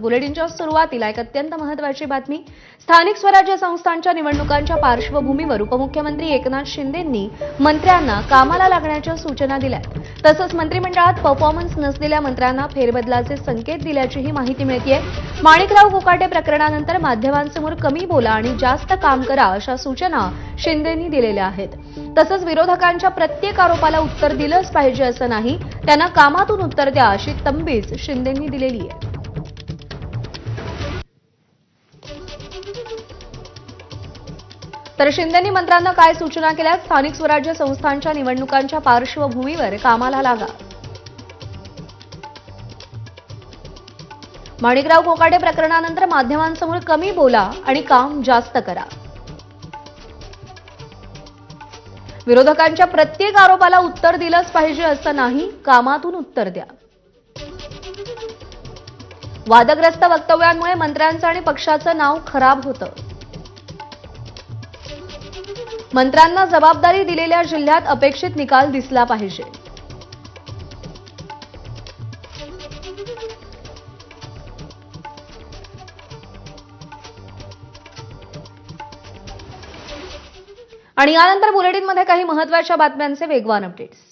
बुलेटिनच्या सुरुवातीला एक अत्यंत महत्त्वाची बातमी। स्थानिक स्वराज्य संस्थांच्या निवडणुकांच्या पार्श्वभूमीवर उपमुख्यमंत्री एकनाथ शिंदेंनी मंत्र्यांना कामाला लागण्याच्या सूचना दिल्या। तसंच मंत्रिमंडळात परफॉर्मन्स नसलेल्या मंत्र्यांना फेरबदलाचे संकेत दिल्याचीही माहिती मिळतेय। माणिकराव कोकाटे प्रकरणानंतर माध्यमांसमोर कमी बोला आणि जास्त काम करा अशा सूचना शिंदेंनी दिलेल्या आहेत। तसंच विरोधकांच्या प्रत्येक आरोपाला उत्तर दिलंच पाहिजे असं नाही, त्यांना कामातून उत्तर द्या अशी तंबीच शिंदेंनी दिलेली आहे। तर शिंदेंनी मंत्र्यांना काय सूचना केल्या? स्थानिक स्वराज्य संस्थांच्या निवडणुकांच्या पार्श्वभूमीवर कामाला लागा। माणिकराव कोकाटे प्रकरणानंतर माध्यमांसमोर कमी बोला आणि काम जास्त करा। विरोधकांच्या प्रत्येक आरोपाला उत्तर दिलंच पाहिजे असं नाही, कामातून उत्तर द्या। वादग्रस्त वक्तव्यांमुळे मंत्र्यांचं आणि पक्षाचं नाव खराब होतं। मंत्र्यांना जबाबदारी दिलेल्या जिल्ह्यात अपेक्षित निकाल दिसला पाहिजे। आणि यानंतर बुलेटिनमध्ये काही महत्त्वाच्या बातम्यांचे वेगवान अपडेट्स।